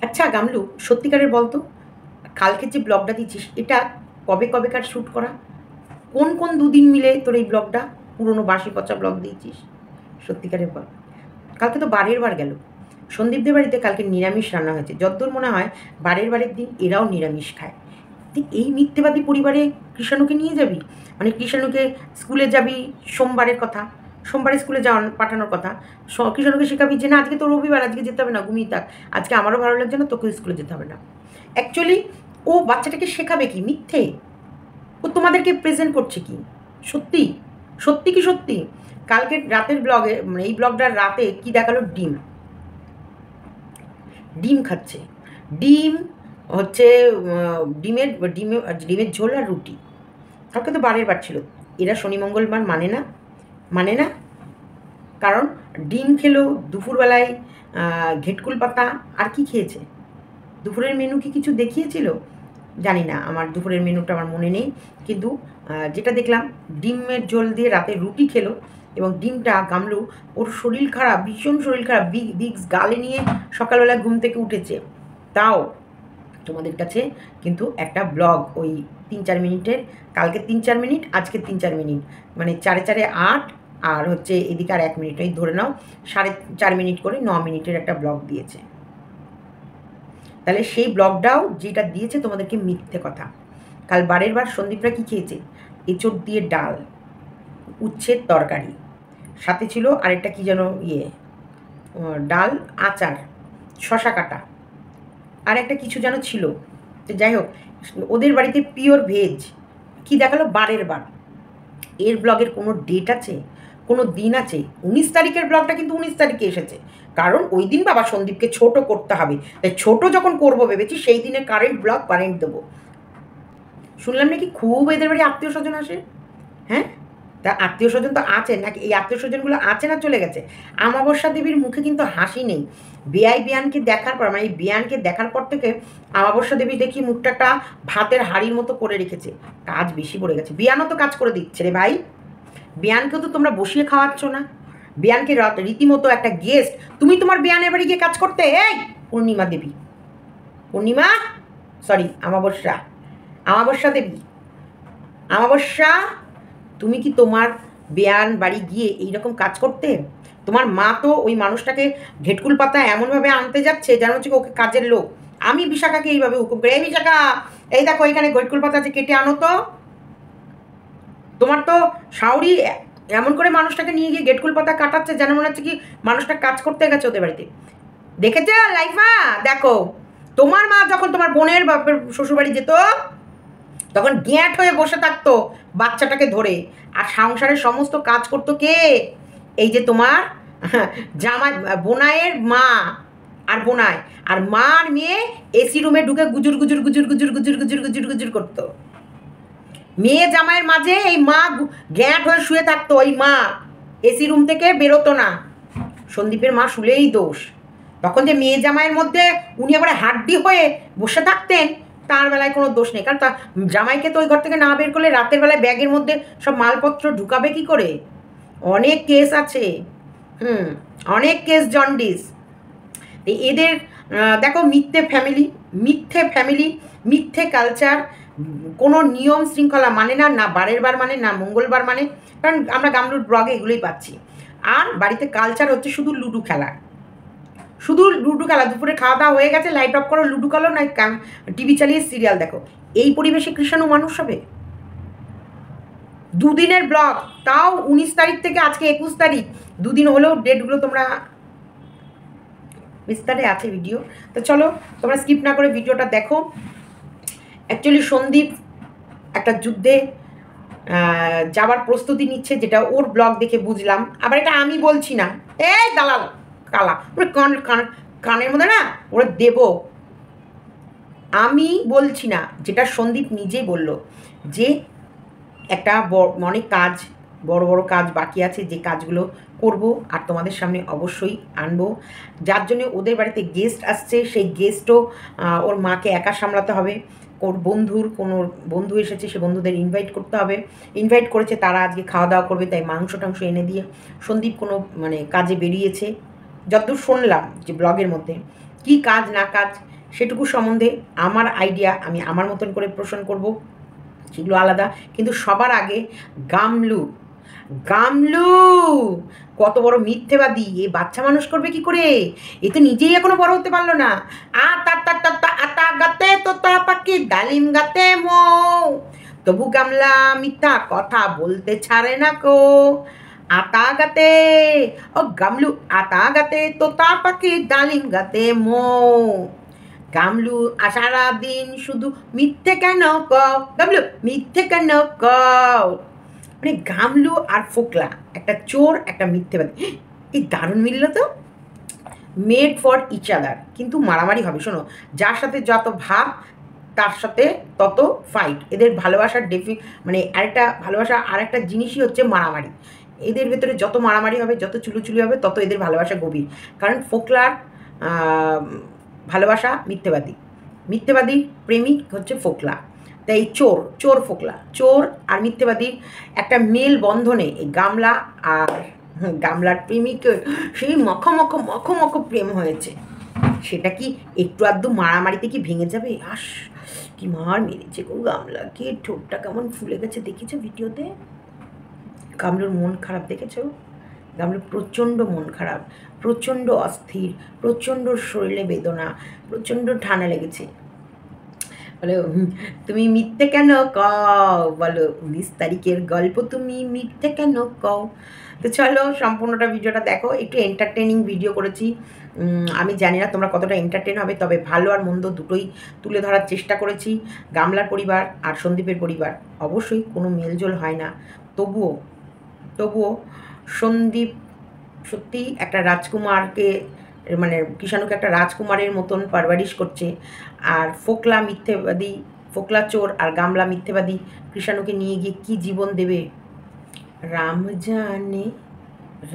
আচ্ছা গামলু, সত্যিকারের বলতো, কালকে যে ব্লগটা দিচ্ছিস এটা কবে কবেকার শ্যুট করা? কোন কোন দুদিন মিলে তোর এই ব্লগটা? পুরনো বাসি পচা ব্লগ দিয়েছিস, সত্যিকারের বল। কালকে তো বারের বার গেল, সন্দীপদের বাড়িতে কালকে নিরামিষ রান্না হয়েছে। যদ্দূর মনে হয় বারের বারের দিন এরাও নিরামিষ খায়। তুই এই মিথ্যেবাদী পরিবারে কৃষাণুকে নিয়ে যাবি? মানে কৃষাণুকে স্কুলে যাবি, সোমবারের কথা, সোমবারে স্কুলে যাওয়ান পাঠানোর কথা। কৃষাণুকে শেখাবি যে না আজকে তো রবিবার, আজকে যেতে হবে না, ঘুমিয়ে থাক, আজকে আমারও ভালো লাগছে না, তোকেও স্কুলে যেতে হবে না। অ্যাকচুয়ালি ও বাচ্চাটাকে শেখাবে কি মিথ্যে? ও তোমাদেরকে প্রেজেন্ট করছে কি? সত্যি সত্যি কি সত্যি? কালকে রাতের ব্লগে, মানে এই ব্লগটার রাতে কি দেখালো? ডিম, ডিম খাচ্ছে। ডিম হচ্ছে ডিমের ডিমের ডিমের ঝোল আর রুটি। কালকে তো বারের বার ছিল। এরা শনি মঙ্গলবার মানে না, মানে না। কারণ ডিম খেলো দুপুরবেলায়, ঘেটকুল পাতা, আর কি খেয়েছে? দুপুরের মেনু কি কিছু দেখিয়েছিল? জানি না, আমার দুপুরের মেনুটা আমার মনে নেই। কিন্তু যেটা দেখলাম, ডিমের ঝোল দিয়ে রাতে রুটি খেলো। এবং ডিমটা গামলু, ওর শরীর খারাপ, ভীষণ শরীর খারাপ, ভিক্স গালে নিয়ে সকালবেলা ঘুম থেকে উঠেছে। তাও তোমাদের কাছে কিন্তু একটা ব্লগ ওই 3-4 মিনিটের, কালকে 3-4 মিনিট, আজকে 3-4 মিনিট, মানে 4-4-8, আর হচ্ছে এদিকে আর 1 মিনিট, ওই ধরে নাও 4.5 মিনিট করে 9 মিনিটের একটা ব্লগ দিয়েছে। তাহলে সেই ব্লগটাও যেটা দিয়েছে তোমাদেরকে মিথ্যে কথা। কাল বারের বার সন্দীপরা কী খেয়েছে? এঁচোড় দিয়ে ডাল, উচ্ছের তরকারি, সাথে ছিল আরেকটা কী যেন ডাল, আচার, শশা কাটা, আর একটা কিছু যেন ছিল। তো যাই হোক, ওদের বাড়িতে পিওর ভেজ। কি দেখালো বারের বার? এর ব্লগের কোনো ডেট আছে? কোনো দিন আছে? 19 তারিখের ব্লগটা কিন্তু 19 তারিখে এসেছে, কারণ ওই দিন বাবা সন্দীপকে ছোট করতে হবে। তাই ছোট যখন করবো ভেবেছি, সেই দিনে কারেন্ট ব্লগ কারেন্ট দেবো। শুনলাম নাকি খুব এদের বাড়ি আত্মীয় স্বজন আসে। হ্যাঁ, তা আত্মীয় স্বজন তো আছে নাকি? এই আত্মীয় স্বজনগুলো আছে না চলে গেছে? আমাবস্যা দেবীর মুখে কিন্তু হাসি নেই। বেয়ানকে দেখার পর, মানে এই বেয়ানকে দেখার পর থেকে আমাবস্যা দেবী দেখি মুখটা একটা ভাতের হাঁড়ির মতো করে রেখেছে। কাজ বেশি পড়ে গেছে। বিয়ানও তো কাজ করে দিচ্ছে রে ভাই। বিয়ানকেও তো তোমরা বসিয়ে খাওয়াচ্ছ না। বিয়ানকে রীতিমতো একটা গেস্ট। তুমি তোমার বিয়ানের বাড়ি গিয়ে কাজ করতে? এই পূর্ণিমা দেবী, পূর্ণিমা, সরি আমাবস্যা, আমাবস্যা দেবী, আমাবস্যা, তুমি কি তোমার বেয়ান বাড়ি গিয়ে এইরকম কাজ করতে? তোমার মা তো ওই মানুষটাকে ঘেটকুল পাতা এমনভাবে আনতে যাচ্ছে যেন হচ্ছে ওকে কাজের লোক। আমি বিশাখাকে এইভাবে হুকুম করি, এই বিশাখা, এই দেখো এখানে ঘেটকুল পাতা আছে, কেটে আনো তো। তোমার তো শাওরি এমন করে মানুষটাকে নিয়ে গিয়ে গেটকুল পাতা কাটাচ্ছে যেন মনে হচ্ছে কি মানুষটা কাজ করতে গেছে ওদের বাড়িতে। দেখেছ লাইফা? দেখো, তোমার মা যখন তোমার বোনের বাপের শ্বশুরবাড়ি যেত, তখন গ্যাঁট হয়ে বসে থাকতো বাচ্চাটাকে ধরে। আর সংসারের সমস্ত কাজ করতো কে? এই যে তোমার জামাই, বোনাইয়ের মা, আর বোনাই আর মা আর মেয়ে এসি রুমে ঢুকে গুজুর গুজুর গুজুর গুজুর গুজুর গুজুর গুজুর গুজুর করতো। মেয়ে জামাইয়ের মাঝে এই মা গ্যাঁট হয়ে শুয়ে থাকতো। ওই মা এসি রুম থেকে বেরোতো না। সন্দীপের মা শুলেই দোষ। তখন যে মেয়ে জামাইয়ের মধ্যে উনি আবার হাড্ডি হয়ে বসে থাকতেন, তার বেলায় কোনো দোষ নেই। কারণ তা জামাইকে তো ওই ঘর থেকে না বের করলে রাতের বেলায় ব্যাগের মধ্যে সব মালপত্র ঢুকাবে কি করে? অনেক কেস আছে। হুম, অনেক কেস জন্ডিস। এদের দেখো, মিথ্যে ফ্যামিলি, মিথ্যে ফ্যামিলি, মিথ্যে কালচার, কোনো নিয়ম শৃঙ্খলা মানে না, না বারের বার মানে, না মঙ্গলবার মানে। কারণ আমরা গামলুর ব্লগে এগুলোই পাচ্ছি। আর বাড়িতে কালচার হচ্ছে শুধু লুডো খেলা, শুধু লুডো খেলা। দুপুরে খাওয়া দাওয়া হয়ে গেছে, লাইট অফ করো, লুডো খেলো, না টিভি চালিয়ে সিরিয়াল দেখো। এই পরিবেশে কৃষাণু মানুষ হবে? দুদিনের ব্লগ, তাও 19 তারিখ থেকে আজকে 21 তারিখ, দুদিন হলেও ডেটগুলো তোমরা, বিস্তারে আছে ভিডিও। তো চলো তোমরা স্কিপ না করে ভিডিওটা দেখো। অ্যাকচুয়ালি সন্দীপ একটা যুদ্ধে যাওয়ার প্রস্তুতি নিচ্ছে, যেটা ওর ব্লগ দেখে বুঝলাম। আবার এটা আমি বলছি না, এই দালাল কালা, ওরা কানের মধ্যে না ওরা দেব। আমি বলছি না, যেটা সন্দীপ নিজেই বলল যে একটা অনেক কাজ, বড় বড় কাজ বাকি আছে, যে কাজগুলো করব আর তোমাদের সামনে অবশ্যই আনবো। যার জন্য ওদের বাড়িতে গেস্ট আসছে, সেই গেস্টও ওর মাকে একা সামলাতে হবে। ওর বন্ধুর কোনো বন্ধু এসেছে, সে বন্ধুদের ইনভাইট করতে হবে। ইনভাইট করেছে, তারা আজকে খাওয়া দাওয়া করবে, তাই মাংস টাংস এনে দিয়ে সন্দীপ কোনো মানে কাজে বেরিয়েছে, যতদূর শুনলাম যে ব্লগের মধ্যে। কি কাজ না কাজ সেটুকু সম্বন্ধে আমার আইডিয়া আমি আমার মতন করে পোষণ করব, সেগুলো আলাদা। কিন্তু সবার আগে গামলু, গামলু কত বড় মিথ্যেবাদী! এ বাচ্চা মানুষ করবে কি করে? এ তো নিজেই এখনো বড় হতে পারলো না। আতা গাতে তোতা পাখি ডালিম গাতে মৌ, তবু গামলা মিথ্যা কথা বলতে ছাড়ে না কো। আতা গাতে, ও গামলু আতা গাতে তোতা পাখি ডালিম গাতে মৌ, গামলু সারা দিন শুধু মিথ্যে কেন কও, গামলু মিথ্যে কেন কও। মানে গামলু আর ফোকলা, একটা চোর একটা মিথ্যেবাদী, এই দারুণ মিলল তো। মেড ফর ইচ আদার, কিন্তু মারামারি হবে। শোনো, যার সাথে যত ভাব তার সাথে তত ফাইট। এদের ভালোবাসার মানে আরেকটা ভালোবাসা আর একটা জিনিসই হচ্ছে মারামারি। এদের ভেতরে যত মারামারি হবে, যত চুলোচুলি হবে, তত এদের ভালোবাসা গভীর। কারণ ফোকলার ভালোবাসা মিথ্যেবাদী, মিথ্যেবাদীর প্রেমিক হচ্ছে ফোকলা। তাই চোর, চোর ফোকলা, চোর আর মিথ্যেবাদীর একটা মেল বন্ধনে এই গামলা আর গামলার প্রেমিক সেই মখ প্রেম হয়েছে। সেটা কি একটু আধটু মারামারিতে কি ভেঙে যাবে? কি মার মেরেছে গো গামলাকে, ঠোঁটটা কেমন ফুলে গেছে দেখেছো ভিডিওতে? গামলুর মন খারাপ দেখেছো? গামলুর প্রচণ্ড মন খারাপ, প্রচণ্ড অস্থির, প্রচণ্ড শরীরে বেদনা, প্রচণ্ড ঠান্ডা লেগেছে। বলে তুমি মিথ্যে কেন কও, বলো 19 তারিখের গল্প তুমি মিথ্যে কেন কও। তো চলো সম্পূর্ণটা ভিডিওটা দেখো, একটু এন্টারটেনিং ভিডিও করেছি। আমি জানি না তোমরা কতটা এন্টারটেন হবে, তবে ভালো আর মন্দ দুটোই তুলে ধরার চেষ্টা করেছি। গামলার পরিবার আর সন্দীপের পরিবার অবশ্যই কোনো মেলজোল হয় না, তবুও তবুও সন্দীপ সত্যি একটা রাজকুমারকে, মানে কিষাণুকে একটা রাজকুমারের মতন পারভারিশ করছে। আর ফোকলা মিথ্যেবাদী, ফোকলা চোর আর গামলা মিথ্যেবাদী কৃষাণুকে নিয়ে গিয়ে কী জীবন দেবে রাম জানে,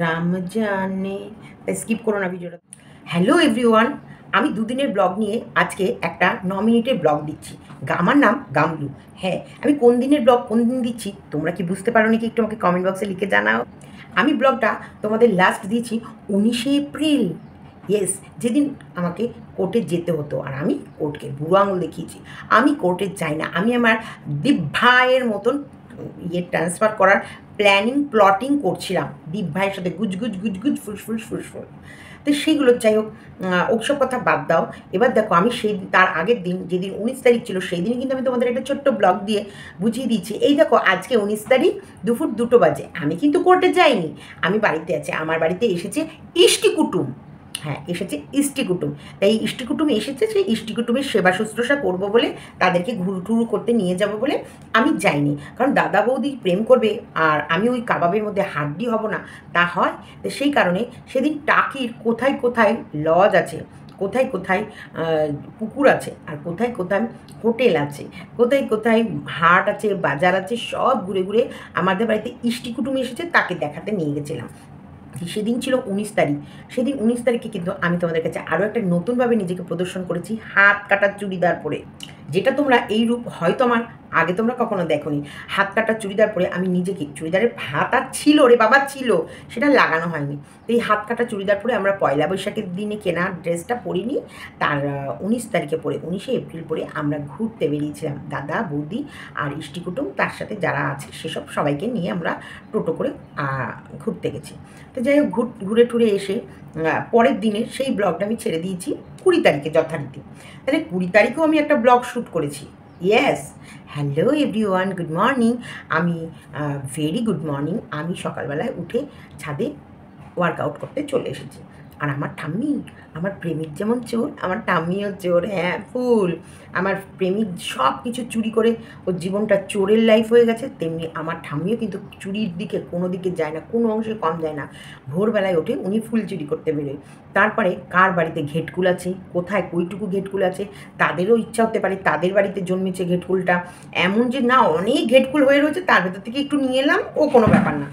রাম জানে। তাই স্কিপ করো না ভিডিওটা। হ্যালো এভরিওয়ান, আমি দুদিনের ব্লগ নিয়ে আজকে একটা 9 মিনিটের ব্লগ দিচ্ছি। আমার নাম গামলু। হ্যাঁ, আমি কোন দিনের ব্লগ কোন দিন দিচ্ছি তোমরা কি বুঝতে পারো নাকি একটু আমাকে কমেন্ট বক্সে লিখে জানাও। আমি ব্লগটা তোমাদের লাস্ট দিয়েছি 19শে এপ্রিল। ইয়েস, যেদিন আমাকে কোর্টে যেতে হতো, আর আমি কোর্টকে বুড়ো আঙুল দেখিয়েছি। আমি কোর্টে যাই না, আমি আমার দীপ ভাইয়ের মতন ট্রান্সফার করার প্লটিং করছিলাম দীপ ভাইয়ের সাথে, গুজগুজ ফুসফুস। তো সেইগুলো যাই হোক, ওসব কথা বাদ দাও। এবার দেখো, আমি সেই তার আগের দিন যেদিন 19 তারিখ ছিল, সেই দিনই কিন্তু আমি তোমাদের একটা ছোট্ট ব্লগ দিয়ে বুঝিয়ে দিচ্ছি। এই দেখো, আজকে 19 তারিখ দুপুর 2টো বাজে, আমি কিন্তু কোর্টে যাইনি, আমি বাড়িতে আছি। আমার বাড়িতে এসেছে ইষ্টি কুটুম, হ্যাঁ এসেছে ইষ্টি কুটুম। তাই ইষ্টি কুটুম এসেছে, সেই ইষ্টি কুটুমের সেবা শুশ্রূষা করবো বলে, তাদেরকে ঘুরু করতে নিয়ে যাব বলে আমি যাইনি। কারণ দাদা বৌদি প্রেম করবে আর আমি ওই কাবাবের মধ্যে হাড্ডি হব না, তা হয়। তো সেই কারণে সেদিন টাকির কোথায় কোথায় লজ আছে, কোথায় কোথায় পুকুর আছে, আর কোথায় কোথায় হোটেল আছে, কোথায় কোথায় হাট আছে, বাজার আছে, সব ঘুরে ঘুরে আমাদের বাড়িতে ইষ্টি কুটুম এসেছে, তাকে দেখাতে নিয়ে গেছিলাম। সেদিন ছিল 19 তারিখ। সেদিন 19 তারিখে কিন্তু আমি তোমাদের কাছে আরও একটা নতুনভাবে নিজেকে প্রদর্শন করেছি, হাত কাটা চুড়িদার পরে। যেটা তোমরা এই রূপ হয়তো আমার আগে তোমরা কখনো দেখোনি। হাত কাটা চুড়িদার পরে আমি নিজেকে, চুড়িদারের হাতা ছিল রে বাবা, ছিল, সেটা লাগানো হয়নি। তো এই হাত কাটা চুড়িদার পরে আমরা পয়লা বৈশাখের দিনে কেনা ড্রেসটা পরিনি, তার 19 তারিখে পরে, 19শে এপ্রিল পরে আমরা ঘুরতে বেরিয়েছিলাম, দাদা বৌদি আর ইষ্টি কুটুম, তার সাথে যারা আছে সেসব সবাইকে নিয়ে আমরা টোটো করে ঘুরতে গেছি। তো যাই হোক, ঘুরে টুরে এসে পরের দিনে সেই ব্লগটা আমি ছেড়ে দিয়েছি 20 তারিখে যথারীতি। তাহলে 20 তারিখেও আমি একটা ব্লগ শ্যুট করেছি। Yes, hello everyone, good morning. আমি ভেরি গুড মর্নিং। আমি সকালবেলায় উঠে ছাদে ওয়ার্কআউট করতে চলে এসেছি। আর আমার ঠাম্মি, আমার প্রেমিক যেমন চোর, আমার ঠাম্মিও চোর। হ্যাঁ, ফুল। আমার প্রেমিক সব কিছু চুরি করে ওর জীবনটা চোরের লাইফ হয়ে গেছে, তেমনি আমার ঠাম্মিও কিন্তু চুরির দিকে কোনো দিকে যায় না, কোনো অংশে কম যায় না। ভোরবেলায় ওঠে উনি ফুল চুরি করতে বেরোয়। তারপরে কার বাড়িতে ঘেটকুল আছে, কোথায় কইটুকু ঘেটকুল আছে, তাদেরও ইচ্ছা হতে পারে তাদের বাড়িতে জন্মেছে ঘেটকুলটা, এমন যে না অনেক ঘেটকুল হয়ে রয়েছে, তার ভেতর থেকে একটু নিয়ে এলাম, ও কোনো ব্যাপার না।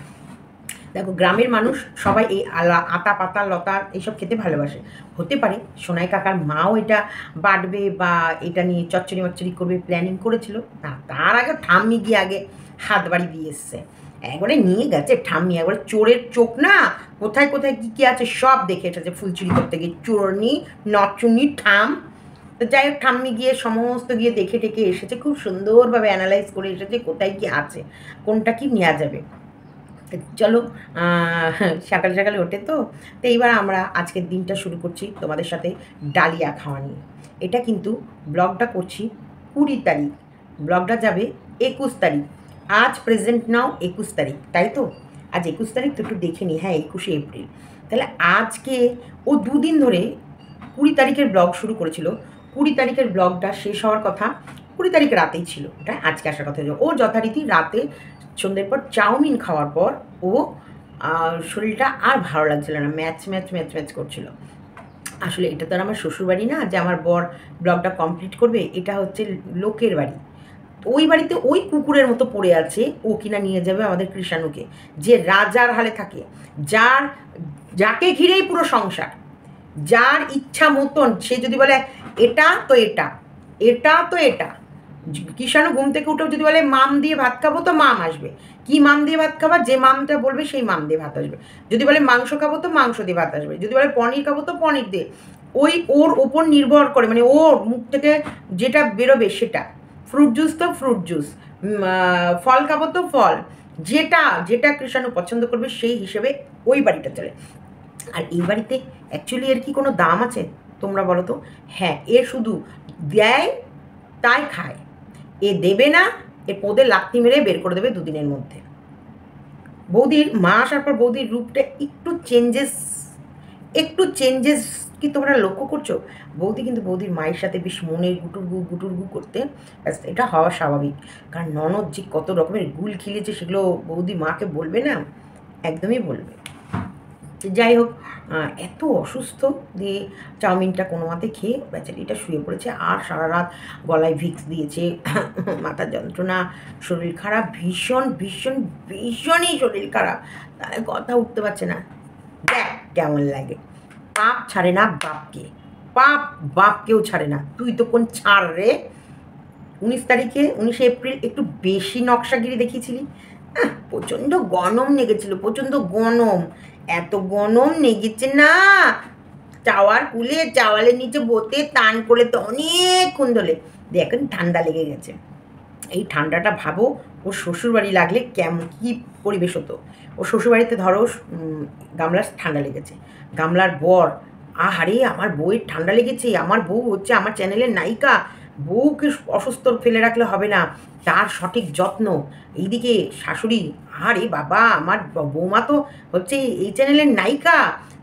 দেখো, গ্রামের মানুষ সবাই এই আতা পাতা লতা এইসব খেতে ভালোবাসে। হতে পারে সোনাই কাকার মাও এটা বাটবে বা এটা নিয়ে চচ্চড়ি মচ্চড়ি করবে প্ল্যানিং করেছিল, না, তার আগে ঠাম্মি গিয়ে আগে হাত বাড়ি দিয়ে এসছে, একবারে নিয়ে গেছে ঠাম্মি। একবারে চোরের চোখ না, কোথায় কোথায় কী কী আছে সব দেখে এসেছে ফুলচুরি করতে গিয়ে, চূর্ণি নচুনি ঠাম। তো যাই হোক, ঠাম্মি গিয়ে সমস্ত গিয়ে দেখে টেকে এসেছে, খুব সুন্দরভাবে অ্যানালাইজ করে এসেছে কোথায় কী আছে, কোনটা কি নেওয়া যাবে। চলো, সকাল সকালে ওঠে তো এইবার আমরা আজকের দিনটা শুরু করছি তোমাদের সাথে ডালিয়া খাওয়া নিয়ে। এটা কিন্তু ব্লগটা করছি 20 তারিখ, ব্লগটা যাবে 21 তারিখ। আজ প্রেজেন্ট নাও 21 তারিখ, তাই তো? আজ 21 তারিখ তো একটু দেখে নিই, হ্যাঁ 21শে এপ্রিল। তাহলে আজকে ও দুদিন ধরে 20 তারিখের ব্লগ শুরু করেছিল, 20 তারিখের ব্লগটা শেষ হওয়ার কথা 20 তারিখ রাতেই ছিল, এটা আজকে আসার কথা ছিল। ও যথারীতি রাতে সন্ধ্যের পর চাউমিন খাওয়ার পর ও শরীরটা আর ভালো লাগছিল না, ম্যাচ ম্যাচ ম্যাচ ম্যাচ করছিল। আসলে এটা তো আর আমার শ্বশুরবাড়ি না যে আমার বর ব্লগটা কমপ্লিট করবে, এটা হচ্ছে লোকের বাড়ি। ওই বাড়িতে ওই কুকুরের মতো পড়ে আছে, ও কিনা নিয়ে যাবে আমাদের কৃষাণুকে, যে রাজার হালে থাকে, যাকে ঘিরেই পুরো সংসার, যার ইচ্ছা মতন সে যদি বলে এটা তো এটা, এটা তো এটা। কৃষাণু ঘুম থেকে উঠেও যদি বলে মাম দিয়ে ভাত খাবো, তো মাম আসবে। কি মাম দিয়ে ভাত খাবা, যে মামটা বলবে সেই মাম দিয়ে ভাত আসবে। যদি বলে মাংস খাবো, তো মাংস দিয়ে ভাত আসবে। যদি বলে পনির খাবো, তো পনির দিয়ে। ওই ওর ওপর নির্ভর করে, মানে ওর মুখ থেকে যেটা বেরোবে সেটা। ফ্রুট জুস তো ফ্রুট জুস, ফল খাবো তো ফল, যেটা যেটা কৃষাণু পছন্দ করবে সেই হিসেবে ওই বাড়িটা চলে। আর এই বাড়িতে অ্যাকচুয়ালি এর কি কোনো দাম আছে তোমরা বলো তো? হ্যাঁ, এ শুধু দেয় তাই খায়, এ দেবে না, এ পোদে লাথি মেরে বের করে দেবে দুদিনের মধ্যে। বৌদির মা আসার পর বৌদির রূপটা একটু চেঞ্জেস কি তোমরা লক্ষ্য করছো? বৌদি কিন্তু বৌদির মায়ের সাথে বেশ মনের গুটুর গু করতে, এটা হওয়া স্বাভাবিক। কারণ ননদ যে কত রকমের গুল খিলেছে সেগুলো বৌদি মাকে বলবে না? একদমই বলবে। যাই হোক, এত অসুস্থ দিয়ে চাউমিনটা কোনো মতে খেয়ে বেচারিটা শুয়ে পড়েছে। আর সারা রাত গলায় ভিক্স দিয়েছে, মাথার যন্ত্রণা, শরীর খারাপ, ভীষণই শরীর খারাপ, কথা উঠতে পারছে না। দেখ কেমন লাগে, পাপ ছাড়ে না বাপকে, পাপ বাপকেও ছাড়ে না। তুই তো কোন ছাড় রে। 19 এপ্রিল একটু বেশি নকশাগিরি দেখিয়েছিলি। প্রচণ্ড গনম লেগেছিল, প্রচণ্ড গনম, এত গনম লেগেছে না, চাওয়ার কুলে চাওয়ালের নিচে বসে টান করে তো অনেকক্ষণ ধরে দেখেন ঠান্ডা লেগে গেছে। এই ঠান্ডাটা ভাবো ওর শ্বশুরবাড়ি লাগলে কেমন কী পরিবেশ হতো। ওর শ্বশুরবাড়িতে ধরো গামলার ঠান্ডা লেগেছে, গামলার বর আহারে আমার বউয়ের ঠান্ডা লেগেছে, আমার বউ হচ্ছে আমার চ্যানেলের নায়িকা, বউকে অসুস্থ ফেলে রাখলে হবে না, তার সঠিক যত্ন। এইদিকে শাশুড়ি, আরে বাবা আমার বৌমা তো হচ্ছে এই চ্যানেলের নায়িকা,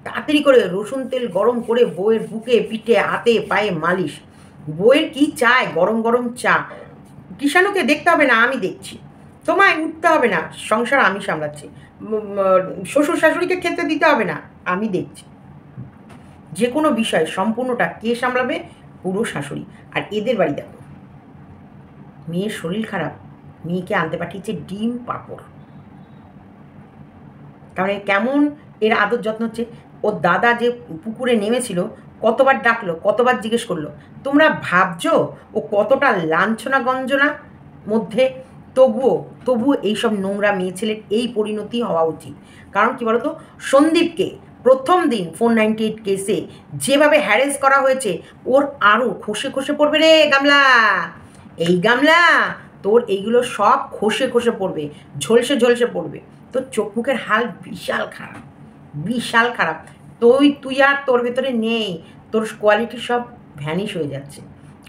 তাড়াতাড়ি করে রসুন তেল গরম করে বউয়ের বুকে পিঠে হাতে পায়ে মালিশ। বউয়ের কি চায়? গরম গরম চা। কৃষাণুকে দেখতে হবে না, আমি দেখছি। তোমায় উঠতে হবে না, সংসার আমি সামলাচ্ছি। শ্বশুর শাশুড়িকে খেতে দিতে হবে না, আমি দেখছি। যে কোনো বিষয় সম্পূর্ণটা কে সামলাবে? পুরো শাশুড়ি। আর এদের বাড়ি দেখো, মেয়ের শরীর খারাপ, মেয়েকে আনতে পাঠিয়েছে ডিম পাঁপড়। তাহলে কেমন এর আদর যত্ন হচ্ছে। ওর দাদা যে পুকুরে নেমেছিল, কতবার ডাকলো, কতবার জিজ্ঞেস করলো। তোমরা ভাবছো ও কতটা লাঞ্ছনা গঞ্জনা মধ্যে, তবুও এইসব নোংরা মেয়ে ছেলের এই পরিণতি হওয়া উচিত। কারণ কি বলতো, সন্দীপকে প্রথম দিন 498 কেসে যেভাবে হ্যারেস করা হয়েছে, ওর আরও খসে পড়বে রে গামলা। এই গামলা তোর এইগুলো সব খসে পড়বে, ঝলসে পড়বে। তোর চোখ মুখের হাল বিশাল খারাপ। তুই আর তোর ভেতরে নেই, তোর কোয়ালিটি সব ভ্যানিশ হয়ে যাচ্ছে।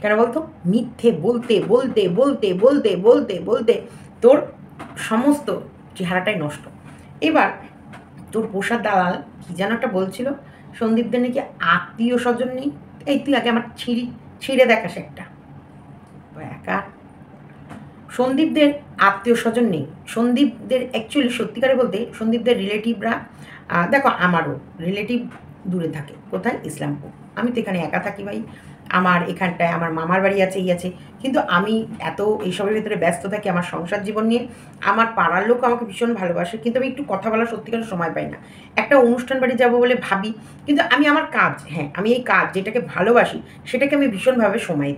কেন বলতো? মিথ্যে বলতে তোর সমস্ত চেহারাটাই নষ্ট। এবার তোর পোষার দালাল কী যেন একটা বলছিল, সন্দীপদের নাকি আত্মীয় স্বজন নেই। এই তুই আগে আমার ছিঁড়ে দেখাস একটা একা। সন্দীপদের আত্মীয় স্বজন নেই, সন্দীপদের অ্যাকচুয়ালি সত্যিকারে বলতে সন্দীপদের রিলেটিভরা, দেখো আমারও রিলেটিভ দূরে থাকে, কোথায়? ইসলামপুর। আমি তো এখানে একা থাকি ভাই, আমার এখানটায় আমার মামার বাড়ি আছে, আছে। কিন্তু আমি এত এইসবের ভিতরে ব্যস্ত থাকি আমার সংসার জীবন নিয়ে। আমার পাড়ার লোক আমাকে ভীষণ ভালোবাসে, কিন্তু আমি একটু কথা বলার সত্যিকার সময় পাই না। একটা অনুষ্ঠান বাড়ি যাবো বলে ভাবি, কিন্তু আমি আমার কাজ, হ্যাঁ আমি এই কাজ যেটাকে ভালোবাসি সেটাকে আমি ভীষণভাবে সময়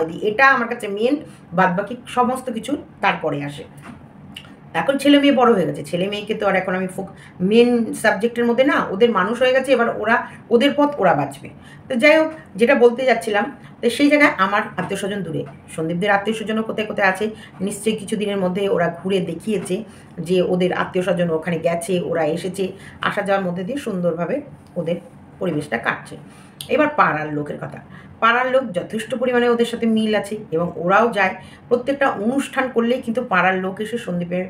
দিই, এটা আমার কাছে মেন, বাদবাকি সমস্ত কিছু তারপরে আসে। এখন ছেলে মেয়ে বড় হয়ে গেছে, ছেলে মেয়েকে তো আর এখন আমি মেন সাবজেক্টের মধ্যে না, ওদের মানুষ হয়ে গেছে, এবার ওরা ওদের পথ ওরা বাঁচবে। তো যাই হোক, যেটা বলতে যাচ্ছিলাম, তো সেই জায়গায় আমার আত্মীয় স্বজন দূরে, সন্দীপদের আত্মীয় স্বজনও কোথায় কোথায় আছে, নিশ্চয়ই কিছু দিনের মধ্যে ওরা ঘুরে দেখিয়েছে যে ওদের আত্মীয় স্বজন ওখানে গেছে, ওরা এসেছে, আসা যাওয়ার মধ্যে দিয়ে সুন্দরভাবে ওদের পরিবেশটা কাটছে। এবার পাড়ার লোকের কথা, পাড়ার লোক যথেষ্ট পরিমাণে ওদের সাথে মিল আছে এবং ওরাও যায়। প্রত্যেকটা অনুষ্ঠান করলেই কিন্তু পাড়ার লোক এসে সন্দীপের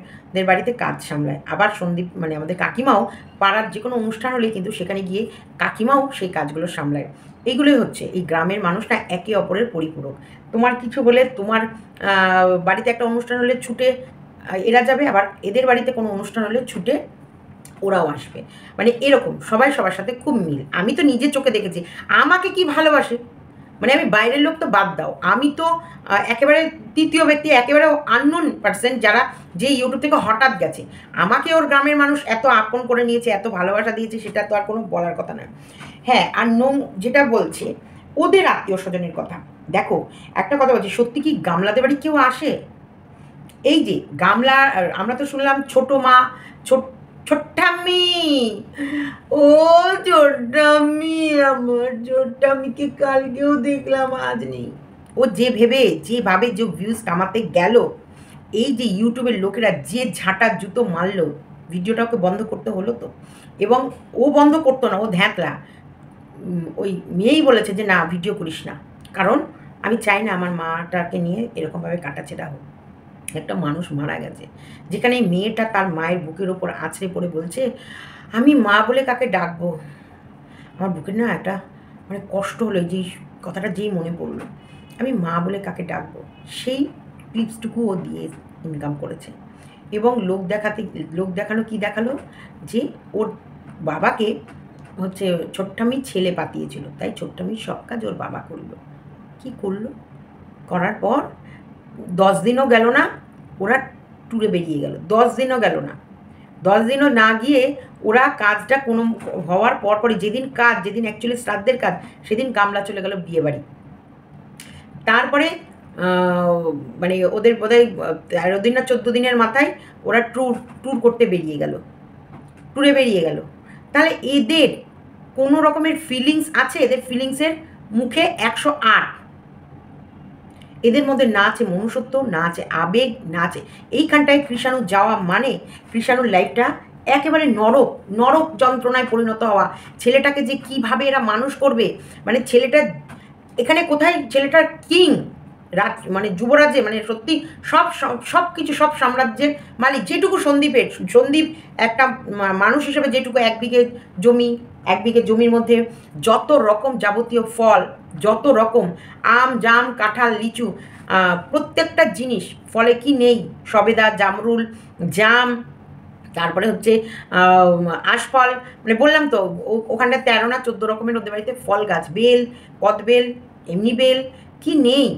বাড়িতে কাজ সামলায়। আবার সন্দীপ মানে আমাদের কাকিমাও পাড়ার যে কোনো অনুষ্ঠান হলেই কিন্তু সেখানে গিয়ে কাকিমাও সেই কাজগুলো সামলায়। এইগুলোই হচ্ছে এই গ্রামের মানুষটা একে অপরের পরিপূরক। তোমার কিছু হলে তোমার বাড়িতে একটা অনুষ্ঠান হলে ছুটে এরা যাবে, আবার এদের বাড়িতে কোনো অনুষ্ঠান হলে ছুটে ওরাও আসবে। মানে এরকম সবাই সবার সাথে খুব মিল। আমি তো নিজের চোখে দেখেছি আমাকে কি ভালোবাসে, মানে আমি বাইরের লোক তো বাদ দাও, আমি তো একেবারে তৃতীয় ব্যক্তি, একেবারে আননোন পার্সন, যারা যে ইউটিউব থেকে হঠাৎ গেছে, আমাকে ওর গ্রামের মানুষ এত আপন করে নিয়েছে, এত ভালোবাসা দিয়েছে, সেটা তো আর কোনো বলার কথা নয়। হ্যাঁ, আর যেটা বলছে ওদের আত্মীয় স্বজনের কথা, দেখো একটা কথা বলছি, সত্যি কি গামলাদের বাড়ি কেউ আসে? এই যে গামলা, আমরা তো শুনলাম ছোট মা, ছোট্টাম্মি, ও ছোট্টাম্মি, আমার ছোট্টাম্মিকে কালকেও দেখলাম, আজ নেই। ও যেভাবে যে ভিউজ কামাতে গেল, এই যে ইউটিউবের লোকেরা যে ঝাঁটা জুতো মারলো, ভিডিওটা ওকে বন্ধ করতে হলো তো। এবং ও বন্ধ করতো না, ও ধ্যাতলা, ওই মেয়েই বলেছে যে না ভিডিও করিস না, কারণ আমি চাই না আমার মাটাকে নিয়ে এরকমভাবে কাটাছেড়া হোক। একটা মানুষ মারা গেছে, যেখানে মেয়েটা তার মায়ের বুকের ওপর আছড়ে পড়ে বলছে আমি মা বলে কাকে ডাকবো। আমার বুকের না একটা মানে কষ্ট হলো, যেই কথাটা যেই মনে পড়লো, আমি মা বলে কাকে ডাকবো। সেই ক্লিপসটুকু ও দিয়ে ইনকাম করেছে। এবং লোক দেখানো কি দেখালো, যে ওর বাবাকে হচ্ছে ছোট্টামি ছেলে পাতিয়েছিল, তাই ছোট্টামির সব কাজ ওর বাবা করলো। কি করলো? করার পর 10 দিনও গেল না, ওরা ট্যুরে বেরিয়ে গেল। 10 দিনও গেল না, 10 দিনও না গিয়ে ওরা কাজটা কোনো হওয়ার পরপরই, যেদিন অ্যাকচুয়ালি শ্রাদ্ধের কাজ, সেদিন গামলা চলে গেল বিয়ে বাড়ি। তারপরে মানে ওদের বোধহয় 13 দিন না 14 দিনের মাথায় ওরা ট্যুর করতে বেরিয়ে গেল, ট্যুরে বেরিয়ে গেল। তাহলে এদের কোনো রকমের ফিলিংস আছে? এদের ফিলিংসের মুখে 108। এদের মধ্যে না আছে মনুষ্যত্ব, না আছে আবেগ, না আছে এইখানটায় কৃষাণু যাওয়া, মানে কৃষাণুর লাইফটা একেবারে নরক যন্ত্রণায় পরিণত হওয়া। ছেলেটাকে যে কিভাবে এরা মানুষ করবে, মানে ছেলেটা এখানে কোথায় ছেলেটার কিং, মানে যুবরাজে, মানে সত্যি সব কিছু, সব সাম্রাজ্যের মালিক। যেটুকু সন্দীপ একটা মানুষ হিসেবে যেটুকু এক বিঘে জমির মধ্যে যত রকম যাবতীয় ফল, যত রকম আম, জাম, কাঁঠাল, লিচু, প্রত্যেকটা জিনিস, ফলে কি নেই, সবেদা, জামরুল, জাম, তারপরে হচ্ছে আশফল, মানে বললাম তো ওখানটা 13 না 14 রকমের ওদের বাড়িতে ফল গাছ, বেল, কদবেল, এমনি বেল, কি নেই?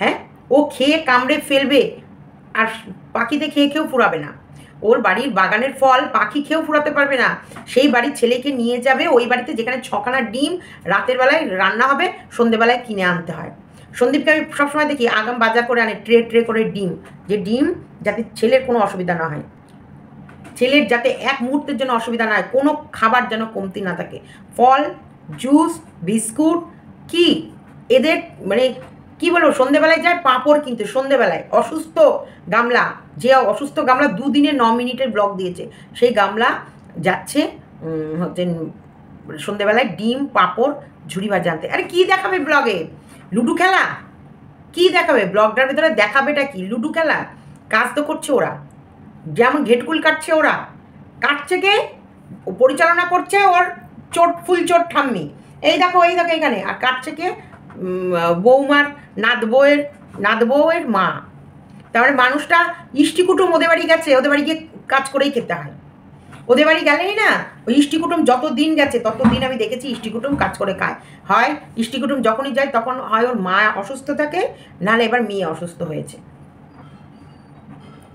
হ্যাঁ, ও খেয়ে কামড়ে ফেলবে, আর পাখিতে খেয়েও ফুরাবে না। ওর বাড়ির বাগানের ফল পাখি খেয়েও ফুরাতে পারবে না। সেই বাড়ির ছেলেকে নিয়ে যাবে ওই বাড়িতে, যেখানে 6খানা ডিম রাতের বেলায় রান্না হবে, সন্ধেবেলায় কিনে আনতে হয়। সন্দীপকে আমি সবসময় দেখি আগাম বাজার করে আনে ট্রে করে ডিম, যে ডিম যাতে ছেলের কোনো অসুবিধা না হয়, ছেলের যাতে এক মুহূর্তের জন্য অসুবিধা না হয়, কোনো খাবার যেন কমতি না থাকে, ফল, জুস, বিস্কুট, কি এদের মানে কি বলবো, সন্ধেবেলায় যায় পাঁপড় কিনতে, সন্ধেবেলায় অসুস্থ গামলা, যে অসুস্থ গামলা 2 দিনে 9 মিনিটের ব্লগ দিয়েছে, সেই গামলা যাচ্ছে হচ্ছে সন্ধেবেলায় ডিম, পাঁপড়, ঝুড়ি ভাজা আনতে। আরে কী দেখাবে ব্লগে? লুডো খেলা? কী দেখাবে ব্লগটার ভিতরে? দেখাবেটা কি? লুডো খেলা? কাজ তো করছে ওরা, যেমন ঘেটকুল কাটছে ওরা, কাটছে কে? পরিচালনা করছে ওর ফুল চোট ঠাম্মি, এই দেখো এখানে। আর কাটছে কে? বৌমার নাত বউয়ের মা। তারপরে মানুষটা ইষ্টিকুটুম ওদের বাড়ি গেছে, ওদের বাড়ি গিয়ে কাজ করেই খেতে হয়। ওদের বাড়ি গেলেই না ওই ইষ্টিকুটুম যত দিন গেছে তত দিন আমি দেখেছি ইষ্টিকুটুম কাজ করে খায়। হয় ইষ্টিকুটুম যখনই যায় তখন হয় ওর মা অসুস্থ থাকে, নাহলে এবার মেয়ে অসুস্থ হয়েছে,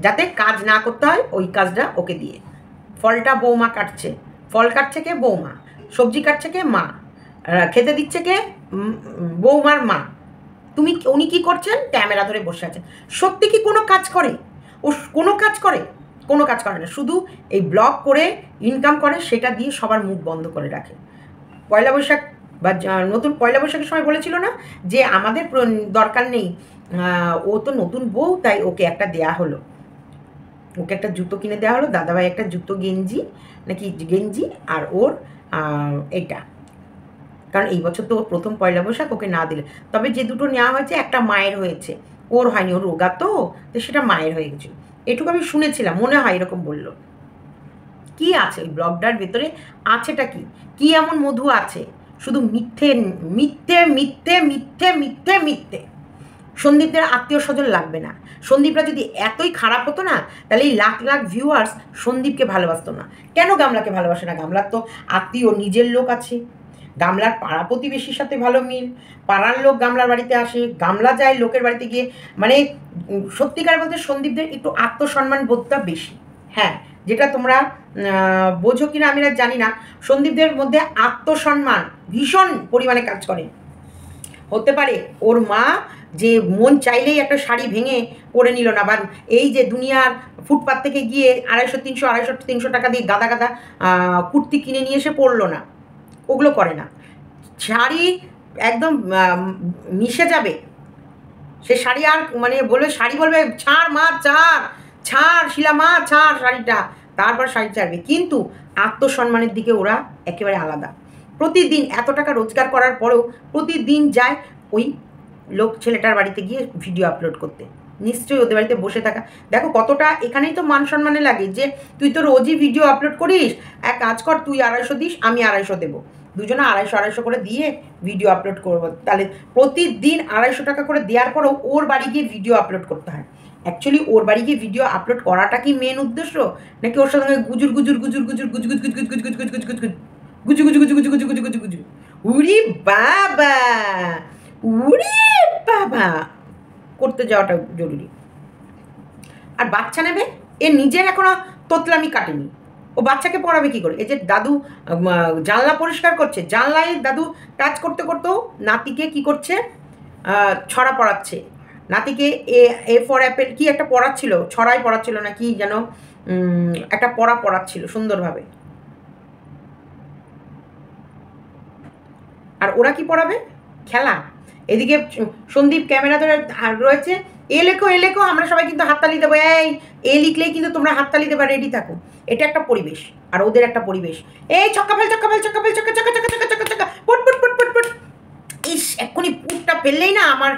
যাতে কাজ না করতে হয় ওই কাজটা ওকে দিয়ে। ফলটা বৌমা কাটছে, ফল কাটছে কে? বৌমা। সবজি কাটছে কে? মা। খেতে দিচ্ছে কে? বৌমার মা। উনি কি করছেন? ক্যামেরা ধরে বসে আছেন। সত্যি কি কোনো কাজ করে? ও কোনো কাজ করে? কোনো কাজ করে না, শুধু এই ব্লগ করে ইনকাম করে, সেটা দিয়ে সবার মুখ বন্ধ করে রাখে। পয়লা বৈশাখ বা নতুন পয়লা বৈশাখের সময় বলেছিল না যে আমাদের দরকার নেই, ও তো নতুন বউ, তাই ওকে একটা দেয়া হলো, ওকে একটা জুতো কিনে দেওয়া হলো, দাদাভাই একটা জুতো গেঞ্জি নাকি গেঞ্জি, আর ওর এটা, কারণ এই বছর তো ওর প্রথম পয়লা বৈশাখ, ওকে না দিলে। তবে যে দুটো নেওয়া হয়েছে একটা মায়ের হয়েছে, ওর হয়নি, ওর রোগা তো সেটা মায়ের হয়ে গেছিল, এটুকু আমি শুনেছিলাম, মনে হয় এরকম বললো। কি আছে ওই ব্লগটার ভেতরে, আছেটা কি, কি এমন মধু আছে? শুধু মিথ্যে মিথ্যে মিথ্যে মিথ্যে মিথ্যে মিথ্যে। সন্দীপদের আত্মীয় স্বজন লাগবে না। সন্দীপরা যদি এতই খারাপ হতো না, তাহলে এই লাখ লাখ ভিউয়ার্স সন্দীপকে ভালোবাসতো না। কেন গামলাকে ভালোবাসে না? গামলার তো আত্মীয় নিজের লোক আছে, গামলার পাড়া প্রতিবেশীর সাথে ভালো মিল, পাড়ার লোক গামলার বাড়িতে আসে, গামলা যায় লোকের বাড়িতে গিয়ে, মানে সত্যিকার বলতে সন্দীপদের একটু আত্মসম্মান বোধটা বেশি। হ্যাঁ, যেটা তোমরা বোঝো কিনা আমি জানি না, সন্দীপদের মধ্যে আত্মসম্মান ভীষণ পরিমাণে কাজ করে। হতে পারে ওর মা যে মন চাইলেই একটা শাড়ি ভেঙে পরে নিল না, বা এই যে দুনিয়ার ফুটপাত থেকে গিয়ে 250-300 টাকা দিয়ে গাদা গাদা কুর্তি কিনে নিয়ে এসে পরলো না, ওগুলো করে না। শাড়ি একদম মিশে যাবে, সে শাড়ি আর মানে বলবে, শাড়ি বলবে ছাড় মা ছাড়, ছাড় শিলা মা ছাড় শাড়িটা, তারপর শাড়ি ছাড়বে। কিন্তু আত্মসম্মানের দিকে ওরা একেবারে আলাদা। প্রতিদিন এত টাকা রোজগার করার পরেও প্রতিদিন যায় ওই লোক ছেলেটার বাড়িতে গিয়ে ভিডিও আপলোড করতে। নিশ্চয়ই ওদের বাড়িতে বসে থাকা, দেখো কতটা এখানেই তো মান সম্মানে লাগে যে তুই তো রোজই ভিডিও আপলোড করিস, এক কাজ কর তুই 250 দিস, আমি 250 দেবো, দুজনে 250-250 করে দিয়ে ভিডিও আপলোড করবো। তাহলে প্রতিদিন 250 টাকা করে দেওয়ার পরেও ওর বাড়ি গিয়ে ভিডিও আপলোড করতে হয়। অ্যাকচুয়ালি ওর বাড়ি গিয়ে ভিডিও আপলোড করাটা কি মেন উদ্দেশ্য, নাকি ওর সঙ্গে গুজুর গুজুর গুজুর গুজুর গুজু গুজ গুজ গুজ গুজ গুজ গুজ গুজ গুজ গুজু গুজু গুজু গুজু গুজু গুজু গুজু গুজু, উরি বাবা, উরি বাবা করতে যাওয়াটা জরুরি। আর বাচ্চা নেবে, এ নিজের এখনো তোতলামি কাটেনি, ও বাচ্চাকে পড়াবে কি করে? এই যে দাদু জানলা পরিষ্কার করছে, জানলায় দাদু কাজ করতে করতেও নাতিকে কি করছে, ছড়া পড়াচ্ছে। নাতিকে এ ফর অ্যাপেল কি একটা পড়াচ্ছিল, ছড়াই পড়াচ্ছিল না কি যেন একটা পড়াচ্ছিল সুন্দরভাবে। আর ওরা কি পড়াবে? খেলা। এদিকে সন্দীপ ক্যামেরা ধরে রয়েছে, এ লেখো আমরা সবাই কিন্তু হাততালি দেবো, এই লিখলেই কিন্তু তোমরা হাততালি দেবা, রেডি থাকো। এটা একটা পরিবেশ, আর ওদের একটা পরিবেশ, এই ছক্কা ফেল ছক্কা ফেল ছক্কা ফেল ছক্কা ছক্কা ছক্কা ছক্কা ছক্কা ছক্কা পুট পুট পুট পুট পুট। ইস এক্ষুনি পুটটা ফেললেই না আমার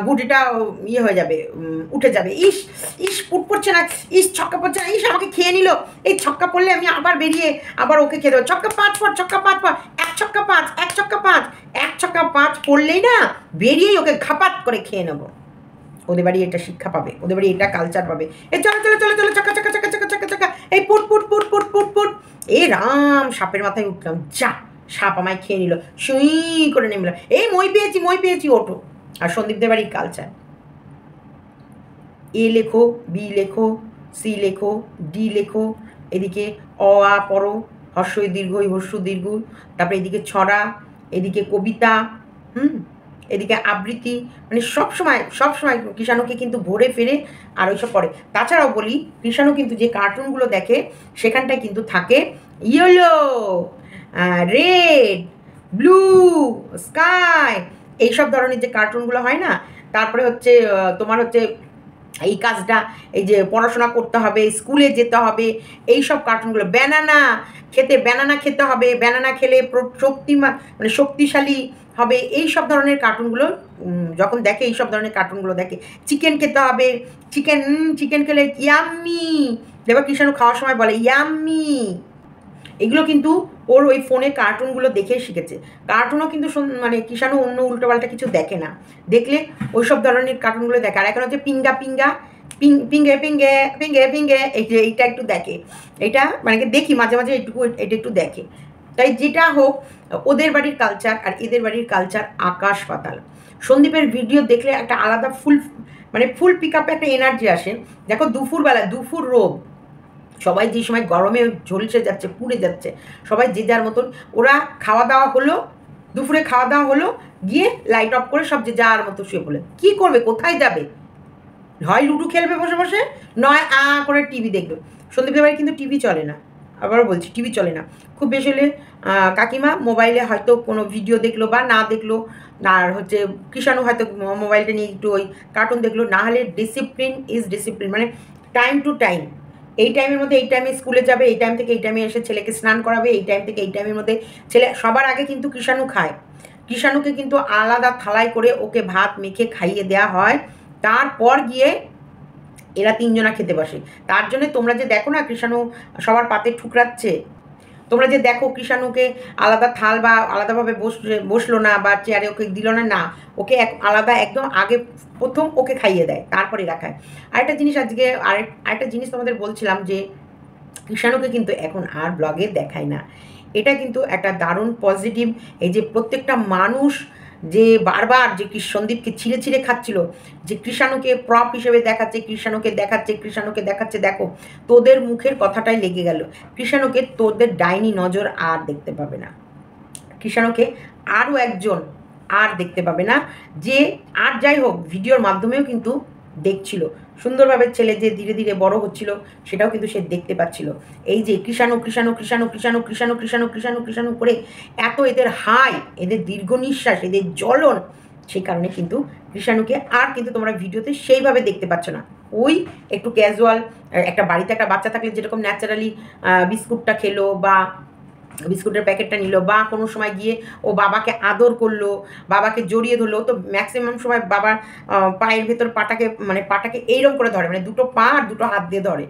গুটিটা ইয়ে হয়ে যাবে, উঠে যাবে। ইস ইস পুট পড়ছে না, ইস ছক্কা পড়ছে না, ইস আমাকে খেয়ে নিল, এই ছক্কা পড়লে আমি আবার বেরিয়ে আবার ওকে খেয়ে দেবো। ছক্কা 5 পর, ছক্কা 5 পর, 1 ছক্কা 5, 1 ছক্কা 5, 1 ছক্কা 5 পড়লেই না বেরিয়েই ওকে ঘাপাত করে খেয়ে নেবো। ওদের বাড়ি এটা শিক্ষা পাবে, ওদের বাড়ি এটা কালচার পাবে। এই চলো চলো চলো চলো চাকা চাকা চাকা চাকা চাকা চাকা, এই পুট পুট পুট পুট পুট পুট, এ রাম সাপের মাথায় উঠলাম, যা সাপ আমায় খেয়ে নিল, সুই করে নেমে এই মই পেয়েছি ওঠো। আর সন্দীপদের বাড়ির কালচার, এ লেখো, বি লেখো, সি লেখো, ডি লেখো, এদিকে অ আ পড়ো, হর্ষই দীর্ঘই হর্ষ দীর্ঘ, তারপরে এদিকে ছড়া, এদিকে কবিতা, এদিকে আবৃত্তি, মানে সবসময় কৃষাণুকে কিন্তু ভরে ফেরে আর ওইসব পড়ে। তাছাড়াও বলি, কৃষাণু কিন্তু যে কার্টুনগুলো দেখে সেখানটায় কিন্তু থাকে ইয়েলো, রেড, ব্লু, স্কাই, এইসব ধরনের যে কার্টুনগুলো হয় না। তারপরে হচ্ছে তোমার হচ্ছে এই কাজটা, এই যে পড়াশোনা করতে হবে, স্কুলে যেতে হবে, এই সব কার্টুনগুলো, ব্যানানা খেতে হবে, ব্যানানা খেলে মানে শক্তিশালী হবে, এই সব ধরনের কার্টুনগুলো যখন দেখে, এই সব ধরনের কার্টুনগুলো দেখে। চিকেন খেতে হবে, চিকেন খেলে ইয়াম্মি, দেখবা কৃষাণু খাওয়ার সময় বলে ইয়াম্মি। এগুলো কিন্তু ওর ওই ফোনে কার্টুনগুলো দেখে শিখেছে। কার্টুনও কিন্তু মানে কৃষাণু অন্য উল্টোপাল্টা কিছু দেখে না, দেখলে ওই সব ধরনের কার্টুনগুলো দেখে। আর এখন হচ্ছে পিঙ্গা পিঙ্গা পিঙ্গে পিঙ্গে পিঙ্গে পিঙ্গে, এইটা একটু দেখে, এইটা মানে দেখি মাঝে মাঝে এটা একটু দেখে। তাই যেটা হোক, ওদের বাড়ির কালচার আর এদের বাড়ির কালচার আকাশ পাতাল। সন্দীপের ভিডিও দেখলে একটা আলাদা ফুল পিক আপে একটা এনার্জি আসে। দেখো দুপুর রোদ, সবাই যে সময় গরমে ঝলসে যাচ্ছে, পুড়ে যাচ্ছে, সবাই যে যার মতন, ওরা খাওয়া দাওয়া হলো, দুপুরে খাওয়া দাওয়া হলো, গিয়ে লাইট অফ করে সব যে যার মতো শুয়ে পড়লে। কী করবে, কোথায় যাবে? হয় লুডো খেলবে বসে বসে, নয় করে টিভি দেখবে। সন্দীপদের বাড়ি কিন্তু টিভি চলে না, আবারও বলছি টিভি চলে না। খুব বেশি হলে কাকিমা মোবাইলে হয়তো কোনো ভিডিও দেখলো বা না দেখলো, আর হচ্ছে কৃষাণু হয়তো মোবাইলটা নিয়ে একটু ওই কার্টুন দেখলো, না হলে ডিসিপ্লিন ইজ ডিসিপ্লিন, মানে টাইম টু টাইম, এই টাইমের মধ্যে এই টাইমে স্কুলে যাবে, এই টাইম থেকে এই টাইমে এসে ছেলেকে স্নান করাবে, এই টাইম থেকে এই টাইমের মধ্যে ছেলে সবার আগে কিন্তু কৃষাণু খায়। কৃষাণুকে কিন্তু আলাদা থালায় করে ওকে ভাত মেখে খাইয়ে দেওয়া হয়, তারপর গিয়ে এরা তিনজনা খেতে বসে। তার জন্য তোমরা যে দেখো না কৃষাণু সবার পাতে ঠুকরাচ্ছে, তোমরা যে দেখো কৃষাণুকে আলাদা থাল বা আলাদাভাবে বসলো না বা চেয়ারে ওকে দিল না, না, ওকে আলাদা একদম আগে প্রথম ওকে খাইয়ে দেয়, তারপরে এরা খায়। আরেকটা জিনিস আজকে আরেকটা জিনিস তোমাদের বলছিলাম যে কৃষাণুকে কিন্তু এখন আর ব্লগে দেখায় না, এটা কিন্তু একটা দারুণ পজিটিভ। এই যে প্রত্যেকটা মানুষ যে বারবার যে সন্দীপকে ছিঁড়ে ছিঁড়ে খাচ্ছিল, যে কৃষাণুকে প্রপ হিসেবে দেখাচ্ছে, কৃষাণুকে দেখাচ্ছে, কৃষাণুকে দেখাচ্ছে, দেখো তোদের মুখের কথাটাই লেগে গেল। কৃষাণুকে তোদের ডাইনি নজর আর দেখতে পাবে না, কৃষাণুকে আরও একজন আর দেখতে পাবে না, যে আর যাই হোক ভিডিওর মাধ্যমেও কিন্তু দেখছিল সুন্দরভাবে, ছেলে যে ধীরে ধীরে বড় হচ্ছিল সেটাও কিন্তু সে দেখতে পাচ্ছিল। এই যে কৃষাণু কৃষাণু কৃষাণু কৃষাণু কৃষাণু কৃষাণু কৃষাণু কৃষাণু করে এত এদের হাই, এদের দীর্ঘ নিঃশ্বাস, এদের জ্বলন, সেই কারণে কিন্তু কৃষাণুকে আর কিন্তু তোমরা ভিডিওতে সেইভাবে দেখতে পাচ্ছ না। ওই একটু ক্যাজুয়াল, একটা বাড়িতে একটা বাচ্চা থাকলে যেরকম ন্যাচারালি বিস্কুটটা খেলো বা বিস্কুটের প্যাকেটটা নিল, বা কোনো সময় গিয়ে ও বাবাকে আদর করলো, বাবাকে জড়িয়ে ধরলো, তো ম্যাক্সিমাম সময় বাবার পায়ের ভেতর পাটাকে এইরকম করে ধরে, মানে দুটো পা আর দুটো হাত দিয়ে ধরে,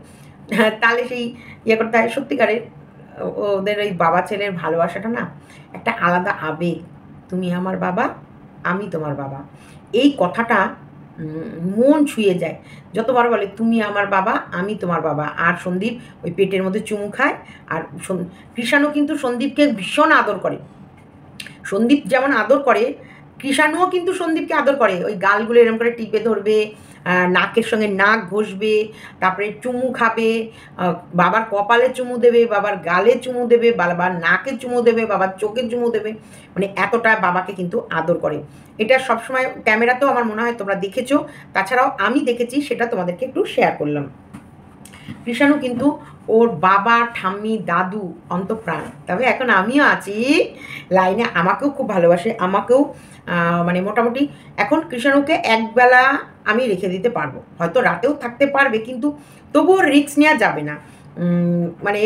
তাহলে সেই ইয়ে করতে হয়। সত্যিকারের ওদের ওই বাবা ছেলের ভালোবাসাটা না একটা আলাদা আবেগ। তুমি আমার বাবা, আমি তোমার বাবা, এই কথাটা মন ছুঁয়ে যায়। যতবার বলে তুমি আমার বাবা, আমি তোমার বাবা, আর সন্দীপ ওই পেটের মধ্যে চুমু খায়। আর কৃষাণু কিন্তু সন্দীপকে ভীষণ আদর করে, সন্দীপ যেমন আদর করে কৃষাণুও কিন্তু সন্দীপকে আদর করে, ওই গালগুলো এরকম করে টিপে ধরবে, নাকের সঙ্গে নাক ঘষবে, তারপরে চুমু খাবে, বাবার কপালে চুমু দেবে, বাবার গালে চুমু দেবে, বাবার নাকে চুমু দেবে, বাবার চোখে চুমু দেবে, মানে এতটা বাবাকে কিন্তু আদর করে। এটা সবসময় ক্যামেরাতেও আমার মনে হয় তোমরা দেখেছো, তাছাড়াও আমি দেখেছি, সেটা তোমাদেরকে একটু শেয়ার করলাম। কৃষাণু কিন্তু ওর বাবা ঠাম্মি দাদু অন্তঃপ্রাণ, তবে এখন আমিও আছি লাইনে, আমাকেও খুব ভালোবাসে, আমাকেও মানে মোটামুটি এখন কৃষাণুকে একবেলা আমি রেখে দিতে পারবো, হয়তো রাতেও থাকতে পারবে, কিন্তু তবুও রিস্ক নেওয়া যাবে না। মানে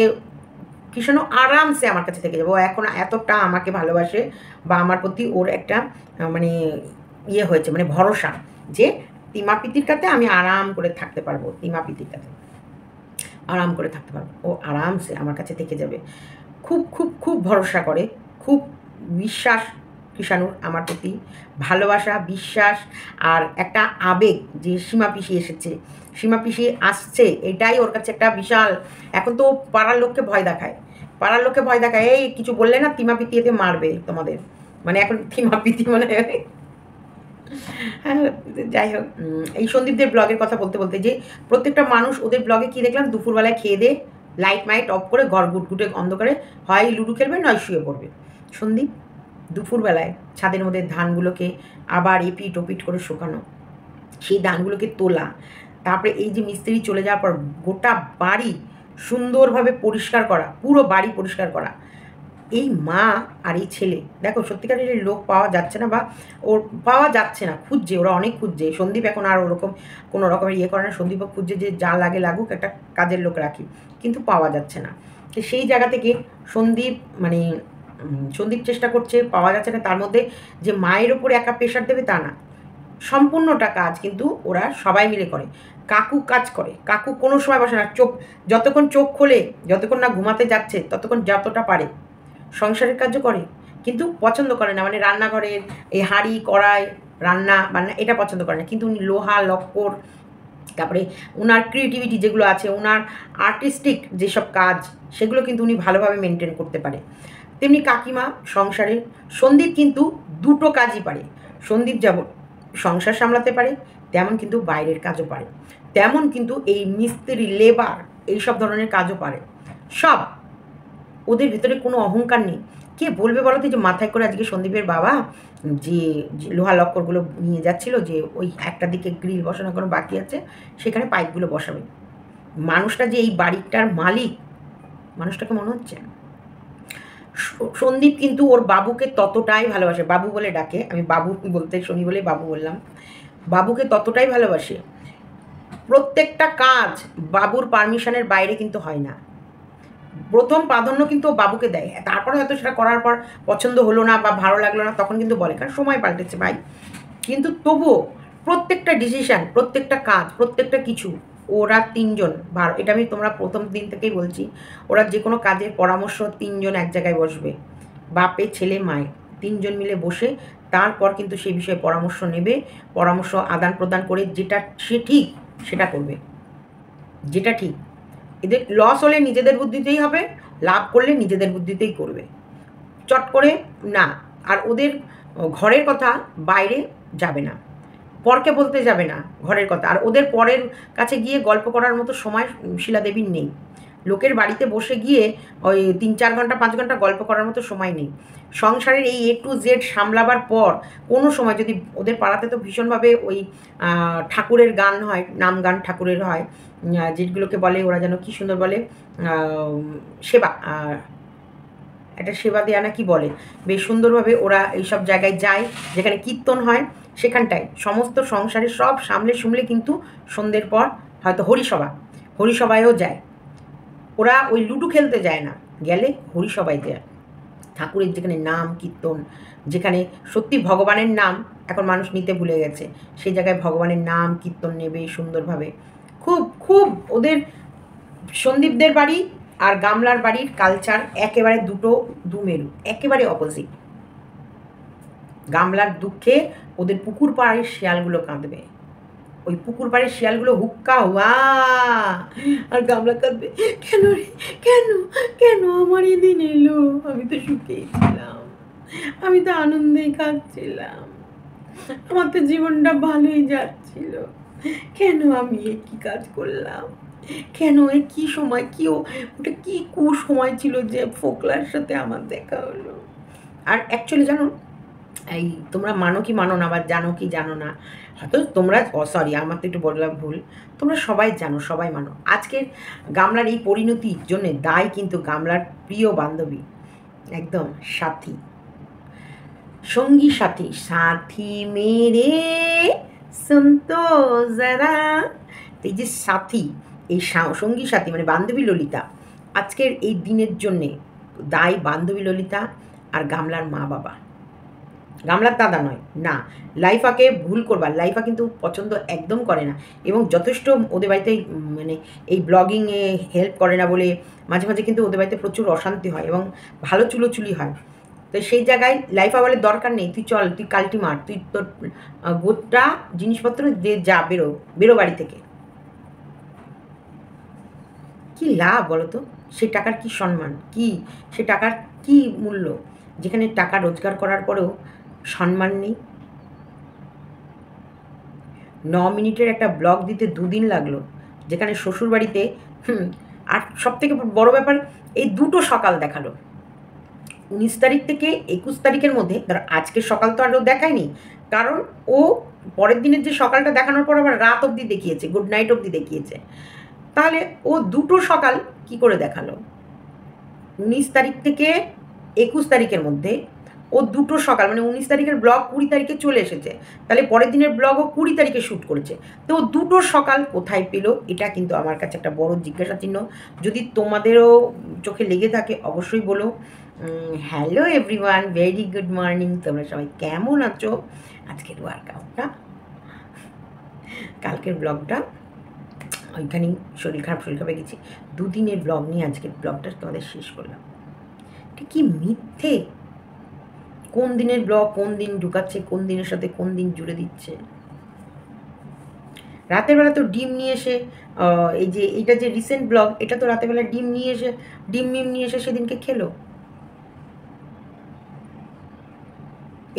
কৃষাণু আরামসে আমার কাছে থেকে যাবো, এখন এতটা আমাকে ভালোবাসে বা আমার প্রতি ওর একটা মানে ইয়ে হয়েছে, মানে ভরসা, যে তিমা পিতির কাছে আমি আরাম করে থাকতে পারবো, তিমা পিতির কাছে আরাম করে থাকতে পারবো, ও আরামসে আমার কাছে থেকে যাবে। খুব খুব খুব ভরসা করে, খুব বিশ্বাস কৃষাণুর আমার প্রতি, ভালোবাসা, বিশ্বাস, আর একটা আবেগ যে সীমা পিসি এসেছে, সীমা পিসি আসছে, এটাই ওর কাছে একটা বিশাল। এখন তো পাড়ার লোককে ভয় দেখায়, পাড়ার লোককে ভয় দেখায়, এই কিছু বললে না তিমা পিতি এতে মারবে তোমাদের, মানে এখন তিমা পিতি মানে হ্যাঁ, যাই হোক, এই সন্দীপদের ব্লগের কথা বলতে বলতে যে প্রত্যেকটা মানুষ ওদের ব্লগে কী দেখলাম, দুপুরবেলায় খেয়ে দিয়ে লাইট মাইট অফ করে ঘর গুটগুটে অন্ধকারে হয় লুডো খেলবে নয় শুয়ে পড়বে। সন্দীপ দুপুরবেলায় ছাদের মধ্যে ধানগুলোকে আবার এপিট ওপিট করে শুকানো, সেই ধানগুলোকে তোলা, তারপরে এই যে মিস্ত্রি চলে যাওয়ার পর গোটা বাড়ি সুন্দরভাবে পরিষ্কার করা, পুরো বাড়ি পরিষ্কার করা, এই মা আর এই ছেলে, দেখো সত্যিকারের লোক পাওয়া যাচ্ছে না, বা ওর পাওয়া যাচ্ছে না, খুঁজছে, ওরা অনেক খুঁজছে। সন্দীপ এখন আর ওরকম কোনো রকমের ইয়ে করে না, সন্দীপও খুঁজছে যে যা লাগে লাগুক, একটা কাজের লোক রাখি, কিন্তু পাওয়া যাচ্ছে না। তো সেই জায়গা থেকে সন্দীপ মানে সন্দীপ চেষ্টা করছে, পাওয়া যাচ্ছে না, তার মধ্যে যে মায়ের ওপরে একা প্রেশার দেবে তা না, সম্পূর্ণটা কাজ কিন্তু ওরা সবাই মিলে করে। কাকু কাজ করে, কাকু কোনো সময় বসে না, যতক্ষণ চোখ খোলে, যতক্ষণ না ঘুমাতে যাচ্ছে ততক্ষণ যতটা পারে সংসারের কাজও করে, কিন্তু পছন্দ করে না, মানে রান্নাঘরের এই হাঁড়ি কড়াই রান্না বান্না এটা পছন্দ করে না, কিন্তু উনি লোহা লক্কর, তারপরে ওনার ক্রিয়েটিভিটি যেগুলো আছে, ওনার আর্টিস্টিক যেসব কাজ, সেগুলো কিন্তু উনি ভালোভাবে মেনটেন করতে পারে। তেমনি কাকিমা সংসারের, সন্দীপ কিন্তু দুটো কাজই পারে। সন্দীপ যেমন সংসার সামলাতে পারে, তেমন কিন্তু বাইরের কাজও পারে, তেমন কিন্তু এই মিস্ত্রি লেবার এইসব ধরনের কাজও পারে, সব। ওদের ভেতরে কোনো অহংকার নেই। কে বলবে বলো তো যে মাথায় করে আজকে সন্দীপের বাবা যে লোহা লক্করগুলো নিয়ে যাচ্ছিল, যে ওই একটা দিকে গ্রিল বসানো কোনো বাকি আছে, সেখানে পাইপগুলো বসাবে, মানুষটা যে এই বাড়িটার মালিক, মানুষটাকে মনে হচ্ছে। সন্দীপ কিন্তু ওর বাবুকে ততটাই ভালোবাসে, বাবু বলে ডাকে, আমি বাবু বলতে শুনি বলে বাবু বললাম, বাবুকে ততটাই ভালোবাসে। প্রত্যেকটা কাজ বাবুর পারমিশনের বাইরে কিন্তু হয় না, প্রথম প্রাধান্য কিন্তু ও বাবুকে দেয়। তারপরে হয়তো সেটা করার পর পছন্দ হলো না বা ভালো লাগলো না, তখন কিন্তু বলে, কারণ সময় পাল্টেছে ভাই। কিন্তু তবুও প্রত্যেকটা ডিসিশান, প্রত্যেকটা কাজ, প্রত্যেকটা কিছু ওরা তিনজন, এটা আমি তোমরা প্রথম দিন থেকেই বলছি, ওরা যে কোনো কাজের পরামর্শ তিনজন এক জায়গায় বসবে, বাপে ছেলে মায়ে তিনজন মিলে বসে তারপর কিন্তু সেই বিষয়ে পরামর্শ নেবে, পরামর্শ আদান প্রদান করে যেটা সে ঠিক সেটা করবে, যেটা ঠিক। এদের লস হলে নিজেদের বুদ্ধিতেই হবে, লাভ করলে নিজেদের বুদ্ধিতেই করবে, চট করে না। আর ওদের ঘরের কথা বাইরে যাবে না, পরকে বলতে যাবে না ঘরের কথা। আর ওদের পরের কাছে গিয়ে গল্প করার মতো সময় শিলাদেবীর নেই, লোকের বাড়িতে বসে গিয়ে ওই 3-4 ঘন্টা 5 ঘন্টা গল্প করার মতো সময় নেই। সংসারের এই A to Z সামলাবার পর কোনো সময় যদি ওদের পাড়াতে তো ভীষণভাবে ওই ঠাকুরের গান হয়, নাম গান ঠাকুরের হয়, যেগুলোকে বলে ওরা যেন কী সুন্দর বলে, সেবা, একটা সেবা দেয়া না কি বলে, বেশ সুন্দরভাবে ওরা এইসব জায়গায় যায় যেখানে কীর্তন হয়, সেখানটায় সমস্ত সংসারের সব সামলে সুমলে কিন্তু সন্ধ্যের পর হয়তো হরিসভায়ও যায়। ওরা ওই লুডো খেলতে যায় না, গেলে হরিসভায় যায়, ঠাকুরের যেখানে নাম কীর্তন, যেখানে সত্যি ভগবানের নাম এখন মানুষ নিতে ভুলে গেছে, সেই জায়গায় ভগবানের নাম কীর্তন নেবে সুন্দরভাবে। খুব খুব ওদের সন্দীপদের বাড়ি আর গামলার বাড়ির কালচার একেবারে দু মেরু, একেবারে অপোজিট। গামলার দুঃখে ওদের পুকুর পাড়ের শিয়ালগুলো কাঁদবে, ওই পুকুর পাড়ের শিয়ালগুলো হুক্কা হুয়া, আর গামলা কাঁদবে, কেন রে, কেন কেন আমার এদিন এলো, আমি তো সুখেই ছিলাম, আমি তো আনন্দেই খাচ্ছিলাম, আমার তো জীবনটা ভালোই যাচ্ছিল, কেন আমি কী কাজ করলাম, কেন এই কী সময় কী ওটা কী কুসময় ছিল যে ফোকলার সাথে আমার দেখা হলো। আর অ্যাকচুয়ালি জানো, এই তোমরা মানো কি মানো না বা জানো কি জানো না, হয়তো তোমরা সরি আমার তো একটু বললাম ভুল, তোমরা সবাই জানো সবাই মানো, আজকের গামলার এই পরিণতির জন্যে দায় কিন্তু গামলার প্রিয় বান্ধবী, একদম সাথী, সঙ্গী সাথী, সাথী মেরে শুনতো যারা, এই যে সাথী, এই সঙ্গী সাথী মানে বান্ধবী ললিতা, আজকের এই দিনের জন্যে দায় বান্ধবী ললিতা আর গামলার মা বাবা। গামলার দাদা নয় না, লাইফাকে ভুল করবার, লাইফা কিন্তু পছন্দ একদম করে না, এবং যথেষ্ট ওদের বাড়িতে মানে এই ব্লগিংয়ে হেল্প করে না বলে মাঝে মাঝে কিন্তু ওদের বাড়িতে প্রচুর অশান্তি হয় এবং ভালো চুলোচুলি হয়। তো সেই জায়গায় লাইফা বলে দরকার নেই, তুই চল, তুই কালটি মার, তুই তোর গোটা জিনিসপত্র দিয়ে যা, বেরো বেরো বাড়ি থেকে। কী লাভ বলো তো, সেই টাকার কী সম্মান, কী সে টাকার কী মূল্য, যেখানে টাকা রোজগার করার পরেও সম্মান নেই। 9 মিনিটের একটা ব্লগ দিতে 2 দিন লাগলো, যেখানে শ্বশুরবাড়িতে আর সবথেকে বড় ব্যাপার, এই দুটো সকাল দেখালো 19 তারিখ থেকে 21 তারিখের মধ্যে। ধরো আজকের সকাল তো আরও দেখায়নি, কারণ ও পরের দিনের যে সকালটা দেখানোর পর আবার রাত অবধি দেখিয়েছে, গুড নাইট অবধি দেখিয়েছে, তাহলে ও দুটো সকাল কি করে দেখালো? 19 তারিখ থেকে 21 তারিখের মধ্যে ও দুটো সকাল, মানে 19 তারিখের ব্লগ 20 তারিখে চলে এসেছে, তাহলে পরের দিনের ব্লগও 20 তারিখে শ্যুট করেছে, তো ও দুটো সকাল কোথায় পেল? এটা কিন্তু আমার কাছে একটা বড় জিজ্ঞাসা চিহ্ন। যদি তোমাদেরও চোখে লেগে থাকে অবশ্যই বলো। Hello everyone, very good morning, তোমরা সবাই কেমন আছো? আজকের ওয়ার্কআউটটা, কালকের ব্লগটা ওইখানেই শরীর খারাপ গেছি, দুদিনের ব্লগ নিয়ে আজকের ব্লগটা তোমাদের শেষ করলাম। এটা কি মিথ্যে, কোন দিনের ব্লগ কোন দিন ঢুকাচ্ছে, কোন দিনের সাথে কোন দিন জুড়ে দিচ্ছে। রাতের বেলা তো ডিম নিয়ে এসে, এই যে এইটা যে রিসেন্ট ব্লগ, এটা তো রাতের বেলা ডিম মিম নিয়ে এসে সেদিনকে খেলো,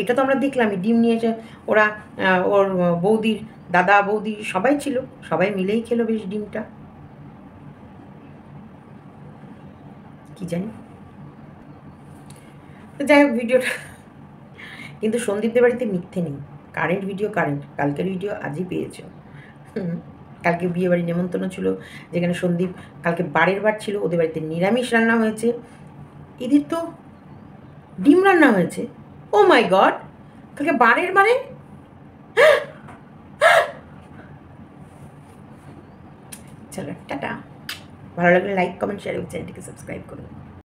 এটা তো আমরা দেখলামই, ডিম নিয়ে এসে ওরা ওর বৌদির দাদা বৌদি সবাই ছিল, সবাই মিলেই খেলো বেশ ডিমটা, কি জানি। তো যাই হোক ভিডিওটা, কিন্তু সন্দীপদের বাড়িতে মিথ্যে নেই, কারেন্ট ভিডিও কারেন্ট, কালকের ভিডিও আজই পেয়েছো। কালকে বিয়েবাড়ি নেমন্তন্ন ছিল, যেখানে সন্দীপ কালকে বারের বার ছিল, ওদের বাড়িতে নিরামিষ রান্না হয়েছে, এদের তো ডিম রান্না হয়েছে। ও মাই গড, কালকে বারের মানে চলো টাটা। ভালো লাগলে লাইক কমেন্ট শেয়ার এবং চ্যানেলটিকে সাবস্ক্রাইব করুন।